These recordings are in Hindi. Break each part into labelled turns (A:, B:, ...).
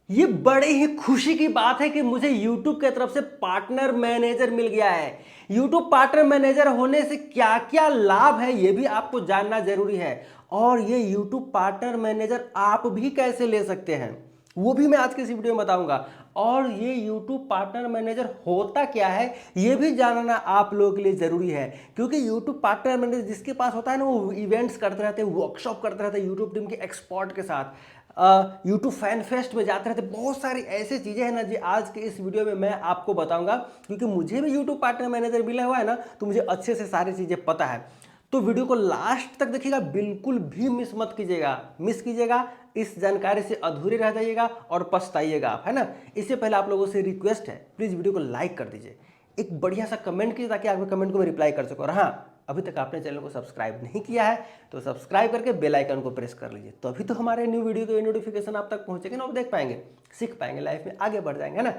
A: ये बड़े ही खुशी की बात है कि मुझे YouTube की तरफ से पार्टनर मैनेजर मिल गया है। YouTube पार्टनर मैनेजर होने से क्या क्या लाभ है ये भी आपको जानना जरूरी है। और ये YouTube पार्टनर मैनेजर आप भी कैसे ले सकते हैं वो भी मैं आज के इस वीडियो में बताऊंगा। और ये YouTube पार्टनर मैनेजर होता क्या है ये भी जानना आप लोगों के लिए जरूरी है, क्योंकि YouTube पार्टनर मैनेजर जिसके पास होता है ना वो इवेंट्स करते रहते हैं, वर्कशॉप करते रहते हैं YouTube टीम के एक्सपर्ट के साथ, यूट्यूब फैन फेस्ट में जाते रहते। बहुत सारी ऐसी चीज़ें हैं ना जी आज के इस वीडियो में मैं आपको बताऊंगा, क्योंकि मुझे भी यूट्यूब पार्टनर मैनेजर मिला हुआ है ना, तो मुझे अच्छे से सारी चीज़ें पता है। तो वीडियो को लास्ट तक देखिएगा, बिल्कुल भी मिस मत कीजिएगा। मिस कीजिएगा इस जानकारी से अधूरे रह जाइएगा और पछताइएगा आप, है ना। इससे पहले आप लोगों से रिक्वेस्ट है, प्लीज़ वीडियो को लाइक कर दीजिए, एक बढ़िया सा कमेंट कीजिए ताकि आपके कमेंट को मैं रिप्लाई कर सकूँ। और हाँ, अभी तक आपने चैनल को सब्सक्राइब नहीं किया है तो सब्सक्राइब करके बेल आइकन को प्रेस कर लीजिए, तो अभी तो हमारे न्यू वीडियो के नोटिफिकेशन आप तक पहुंचेंगे ना, आप देख पाएंगे, सीख पाएंगे, लाइफ में आगे बढ़ जाएंगे, है ना।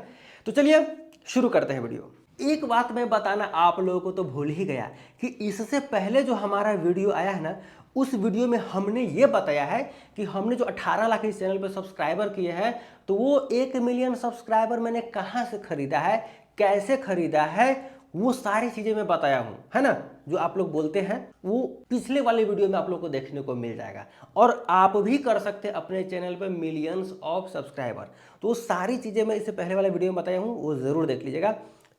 A: तो चलिए शुरू करते हैं वीडियो। एक बात मैं बताना आप लोगों को तो भूल ही गया कि इससे पहले जो हमारा वीडियो आया है ना, उस वीडियो में हमने ये बताया है कि हमने जो 18 लाख इस चैनल पर सब्सक्राइबर किए हैं, तो वो 1 मिलियन सब्सक्राइबर मैंने कहाँ से खरीदा है, कैसे खरीदा है, वो सारी चीजें मैं बताया हूं, है ना। जो आप लोग बोलते हैं वो पिछले वाले वीडियो में आप लोग को देखने को मिल जाएगा। और आप भी कर सकते हैं अपने चैनल पे मिलियंस ऑफ सब्सक्राइबर, तो वो सारी चीजें मैं इससे पहले वाले वीडियो में बताया हूं, वो जरूर देख लीजिएगा।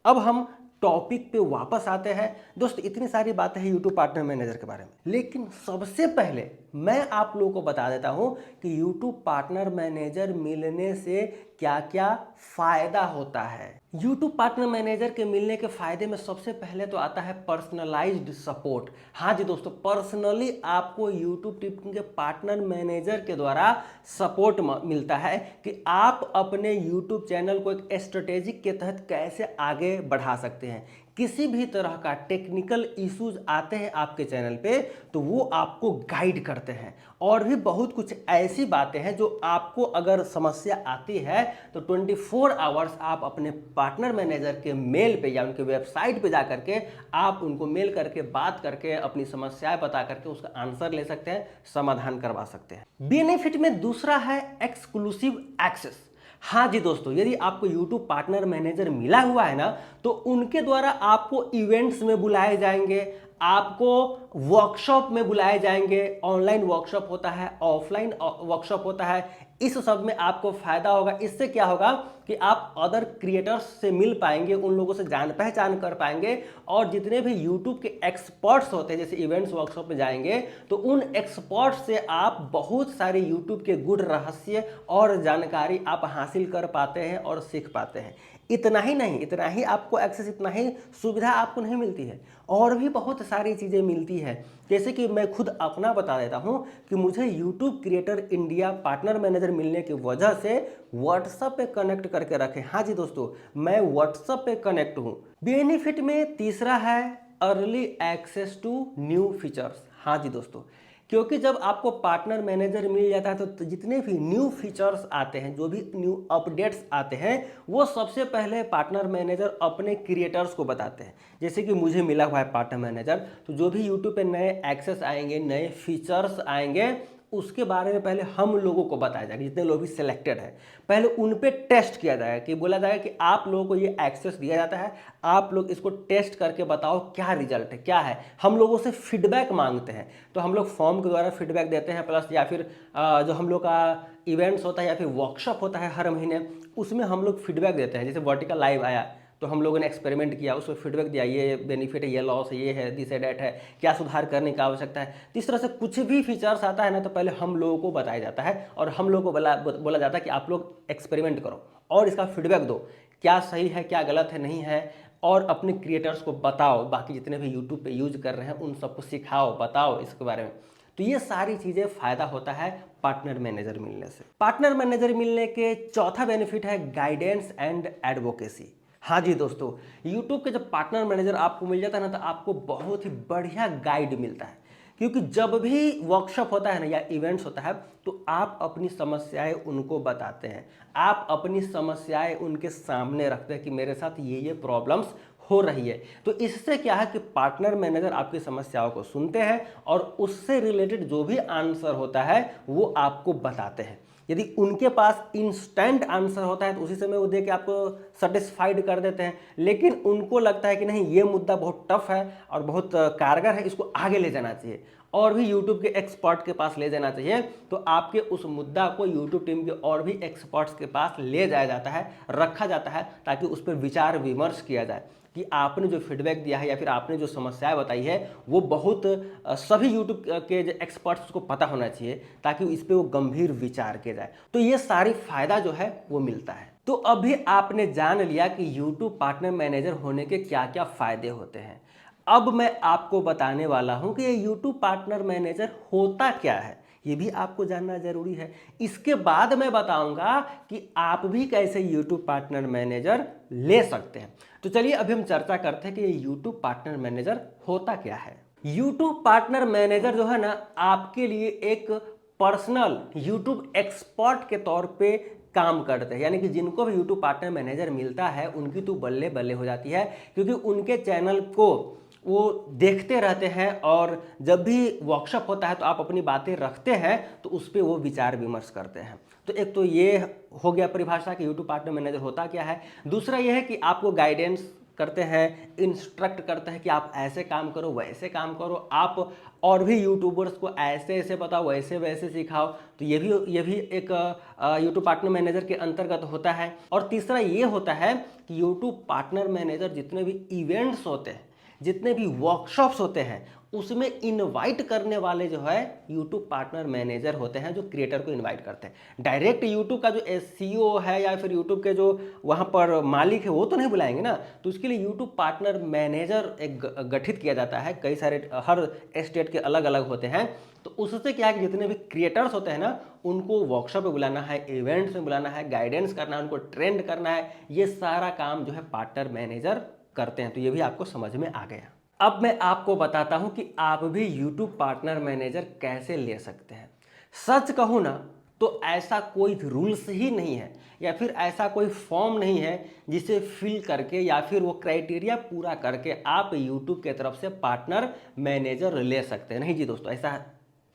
A: अब हम टॉपिक पे वापस आते हैं। दोस्त इतनी सारी बातें हैं यूट्यूब पार्टनर मैनेजर के बारे में, लेकिन सबसे पहले मैं आप लोगों को बता देता हूं कि यूट्यूब पार्टनर मैनेजर मिलने से क्या क्या फायदा होता है। यूट्यूब पार्टनर मैनेजर के मिलने के फायदे में सबसे पहले तो आता है पर्सनलाइज्ड सपोर्ट। हाँ जी दोस्तों, पर्सनली आपको यूट्यूब टीम के पार्टनर मैनेजर के द्वारा सपोर्ट मिलता है कि आप अपने यूट्यूब चैनल को एक स्ट्रेटेजिक के तहत कैसे आगे बढ़ा सकते हैं। किसी भी तरह का टेक्निकल इश्यूज आते हैं आपके चैनल पे तो वो आपको गाइड करते हैं। और भी बहुत कुछ ऐसी बातें हैं जो आपको अगर समस्या आती है तो 24 आवर्स आप अपने पार्टनर मैनेजर के मेल पे या उनके वेबसाइट पे जा करके आप उनको मेल करके बात करके अपनी समस्याएं बता करके उसका आंसर ले सकते हैं, समाधान करवा सकते हैं। बेनिफिट में दूसरा है एक्सक्लूसिव एक्सेस। हाँ जी दोस्तों, यदि आपको YouTube पार्टनर मैनेजर मिला हुआ है ना, तो उनके द्वारा आपको इवेंट्स में बुलाए जाएंगे, आपको वर्कशॉप में बुलाए जाएंगे। ऑनलाइन वर्कशॉप होता है, ऑफलाइन वर्कशॉप होता है, इस सब में आपको फायदा होगा। इससे क्या होगा कि आप अदर क्रिएटर्स से मिल पाएंगे, उन लोगों से जान पहचान कर पाएंगे। और जितने भी YouTube के एक्सपर्ट्स होते हैं जैसे इवेंट्स वर्कशॉप में जाएंगे तो उन एक्सपर्ट्स से आप बहुत सारे YouTube के गुड रहस्य और जानकारी आप हासिल कर पाते हैं और सीख पाते हैं। इतना ही नहीं, इतना ही आपको एक्सेस, इतना ही सुविधा आपको नहीं मिलती है, और भी बहुत सारी चीज़ें मिलती है। जैसे कि मैं खुद अपना बता देता हूं कि मुझे YouTube creator India partner manager मिलने की वजह से व्हाट्सएप पे कनेक्ट करके रखे। हाँ जी दोस्तों, मैं व्हाट्सएप पे कनेक्ट हूं। बेनिफिट में तीसरा है early access to new features. हाँ जी दोस्तों, क्योंकि जब आपको पार्टनर मैनेजर मिल जाता है तो जितने भी न्यू फीचर्स आते हैं, जो भी न्यू अपडेट्स आते हैं, वो सबसे पहले पार्टनर मैनेजर अपने क्रिएटर्स को बताते हैं। जैसे कि मुझे मिला हुआ है पार्टनर मैनेजर, तो जो भी यूट्यूब पे नए एक्सेस आएंगे, नए फीचर्स आएंगे, उसके बारे में पहले हम लोगों को बताया जाएगा। जितने लोग भी सिलेक्टेड है पहले उन पे टेस्ट किया जाएगा, कि बोला जाएगा कि आप लोगों को ये एक्सेस दिया जाता है, आप लोग इसको टेस्ट करके बताओ क्या रिजल्ट है, क्या है। हम लोगों से फीडबैक मांगते हैं, तो हम लोग फॉर्म के द्वारा फीडबैक देते हैं, प्लस या फिर जो हम लोग का इवेंट्स होता है या फिर वर्कशॉप होता है हर महीने, उसमें हम लोग फीडबैक देते हैं। जैसे वर्टिकल लाइव आया तो हम लोगों ने एक्सपेरिमेंट किया, उसमें फीडबैक दिया, ये बेनिफिट है, ये लॉस है, ये है, दिस है, डेट है, क्या सुधार करने की आवश्यकता है। तो इस तरह से कुछ भी फीचर्स आता है ना, तो पहले हम लोगों को बताया जाता है और हम लोगों को बोला जाता है कि आप लोग एक्सपेरिमेंट करो और इसका फीडबैक दो, क्या सही है, क्या गलत है, नहीं है, और अपने क्रिएटर्स को बताओ, बाकी जितने भी यूट्यूब पे यूज कर रहे हैं उन सबको सिखाओ, बताओ इसके बारे में। तो ये सारी चीज़ें फायदा होता है पार्टनर मैनेजर मिलने से। पार्टनर मैनेजर मिलने के चौथा बेनिफिट है गाइडेंस एंड एडवोकेसी। हाँ जी दोस्तों, YouTube के जब पार्टनर मैनेजर आपको मिल जाता है ना, तो आपको बहुत ही बढ़िया गाइड मिलता है। क्योंकि जब भी वर्कशॉप होता है ना या इवेंट्स होता है तो आप अपनी समस्याएं उनको बताते हैं, आप अपनी समस्याएं उनके सामने रखते हैं कि मेरे साथ ये प्रॉब्लम्स हो रही है। तो इससे क्या है कि पार्टनर मैनेजर आपकी समस्याओं को सुनते हैं और उससे रिलेटेड जो भी आंसर होता है वो आपको बताते हैं। यदि उनके पास इंस्टेंट आंसर होता है तो उसी समय वो दे के आपको सेटिस्फाइड कर देते हैं, लेकिन उनको लगता है कि नहीं, ये मुद्दा बहुत टफ है और बहुत कारगर है, इसको आगे ले जाना चाहिए और भी यूट्यूब के एक्सपर्ट के पास ले जाना चाहिए। तो आपके उस मुद्दा को यूट्यूब टीम के और भी एक्सपर्ट्स के पास ले जाया जाता है, रखा जाता है, ताकि उस पर विचार विमर्श किया जाए कि आपने जो फीडबैक दिया है या फिर आपने जो समस्याएं बताई है वो बहुत सभी यूट्यूब के जो एक्सपर्ट्स को पता होना चाहिए, ताकि इस पर वो गंभीर विचार किया जाए। तो ये सारी फायदा जो है वो मिलता है। तो अभी आपने जान लिया कि यूट्यूब पार्टनर मैनेजर होने के क्या क्या फायदे होते हैं। अब मैं आपको बताने वाला हूं कि ये यूट्यूब पार्टनर मैनेजर होता क्या है, ये भी आपको जानना जरूरी है। इसके बाद मैं बताऊंगा कि आप भी कैसे यूट्यूब पार्टनर मैनेजर ले सकते हैं। तो चलिए अभी हम चर्चा करते हैं कि ये यूट्यूब पार्टनर मैनेजर होता क्या है। यूट्यूब पार्टनर मैनेजर जो है ना, आपके लिए एक पर्सनल यूट्यूब एक्सपर्ट के तौर पे काम करते हैं। यानी कि जिनको भी यूट्यूब पार्टनर मैनेजर मिलता है उनकी तो बल्ले बल्ले हो जाती है, क्योंकि उनके चैनल को वो देखते रहते हैं और जब भी वर्कशॉप होता है तो आप अपनी बातें रखते हैं तो उस पर वो विचार विमर्श करते हैं। तो एक तो ये हो गया परिभाषा कि यूट्यूब पार्टनर मैनेजर होता क्या है। दूसरा ये है कि आपको गाइडेंस करते हैं, इंस्ट्रक्ट करते हैं कि आप ऐसे काम करो, वैसे काम करो, आप और भी यूट्यूबर्स को ऐसे ऐसे बताओ, वैसे वैसे सिखाओ। तो ये भी एक यूट्यूब पार्टनर मैनेजर के अंतर्गत होता है। और तीसरा ये होता है कि यूट्यूब पार्टनर मैनेजर जितने भी इवेंट्स होते हैं, जितने भी वर्कशॉप्स होते हैं, उसमें इनवाइट करने वाले जो है यूट्यूब पार्टनर मैनेजर होते हैं, जो क्रिएटर को इनवाइट करते हैं। डायरेक्ट यूट्यूब का जो एसईओ है या फिर यूट्यूब के जो वहाँ पर मालिक है वो तो नहीं बुलाएंगे ना। तो उसके लिए यूट्यूब पार्टनर मैनेजर एक गठित किया जाता है। कई सारे हर स्टेट के अलग अलग होते हैं। तो उससे क्या है कि जितने भी क्रिएटर्स होते हैं ना, उनको वर्कशॉप में बुलाना है, इवेंट्स में बुलाना है, गाइडेंस करना है, उनको ट्रेंड करना है, ये सारा काम जो है पार्टनर मैनेजर करते हैं। तो ये भी आपको समझ में आ गया। अब मैं आपको बताता हूं कि आप भी YouTube पार्टनर मैनेजर कैसे ले सकते हैं। सच कहूं ना तो ऐसा कोई रूल्स ही नहीं है या फिर ऐसा कोई फॉर्म नहीं है जिसे फिल करके या फिर वो क्राइटेरिया पूरा करके आप YouTube के तरफ से पार्टनर मैनेजर ले सकते हैं। नहीं जी दोस्तों, ऐसा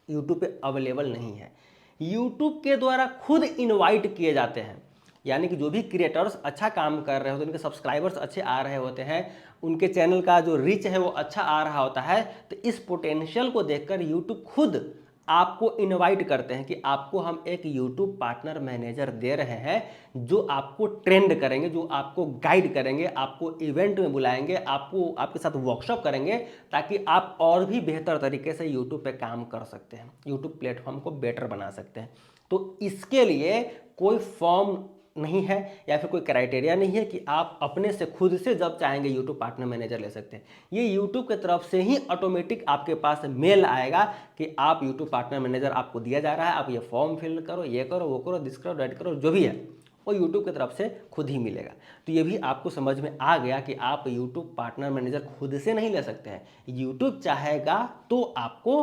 A: YouTube पे अवेलेबल नहीं है। YouTube के द्वारा खुद इनवाइट किए जाते हैं। यानी कि जो भी क्रिएटर्स अच्छा काम कर रहे होते हैं, उनके सब्सक्राइबर्स अच्छे आ रहे होते हैं, उनके चैनल का जो रीच है वो अच्छा आ रहा होता है, तो इस पोटेंशियल को देखकर यूट्यूब खुद आपको इनवाइट करते हैं कि आपको हम एक यूट्यूब पार्टनर मैनेजर दे रहे हैं जो आपको ट्रेंड करेंगे, जो आपको गाइड करेंगे, आपको इवेंट में बुलाएंगे, आपको आपके साथ वर्कशॉप करेंगे, ताकि आप और भी बेहतर तरीके से यूट्यूब पे काम कर सकते हैं, यूट्यूब प्लेटफॉर्म को बेटर बना सकते हैं। तो इसके लिए कोई फॉर्म नहीं है या फिर कोई क्राइटेरिया नहीं है कि आप अपने से खुद से जब चाहेंगे यूट्यूब पार्टनर मैनेजर ले सकते हैं। ये यूट्यूब की तरफ से ही ऑटोमेटिक आपके पास मेल आएगा कि आप यूट्यूब पार्टनर मैनेजर आपको दिया जा रहा है, आप ये फॉर्म फिल करो, ये करो, वो करो, दिस करो, दैट करो, जो भी है वो यूट्यूब की तरफ से खुद ही मिलेगा। तो ये भी आपको समझ में आ गया कि आप यूट्यूब पार्टनर मैनेजर खुद से नहीं ले सकते हैं, यूट्यूब चाहेगा तो आपको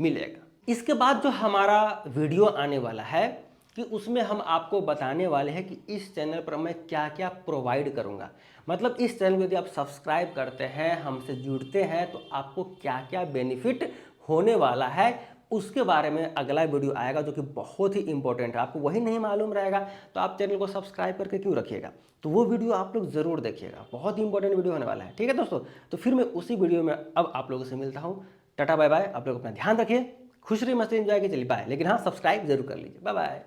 A: मिलेगा। इसके बाद जो हमारा वीडियो आने वाला है कि उसमें हम आपको बताने वाले हैं कि इस चैनल पर मैं क्या क्या प्रोवाइड करूंगा। मतलब इस चैनल को यदि आप सब्सक्राइब करते हैं, हमसे जुड़ते हैं, तो आपको क्या क्या बेनिफिट होने वाला है, उसके बारे में अगला वीडियो आएगा जो कि बहुत ही इंपॉर्टेंट है। आपको वही नहीं मालूम रहेगा तो आप चैनल को सब्सक्राइब करके क्यों रखिएगा। तो वो वीडियो आप लोग ज़रूर देखिएगा, बहुत ही इंपॉर्टेंट वीडियो होने वाला है। ठीक है दोस्तों, तो फिर मैं उसी वीडियो में अब आप लोगों से मिलता हूँ। Tata bye bye. आप लोग अपना ध्यान रखिए, खुश रहिए, मस्ती एंजॉय कीजिए, चलिए बाय। लेकिन हाँ, सब्सक्राइब जरूर कर लीजिए। Bye bye.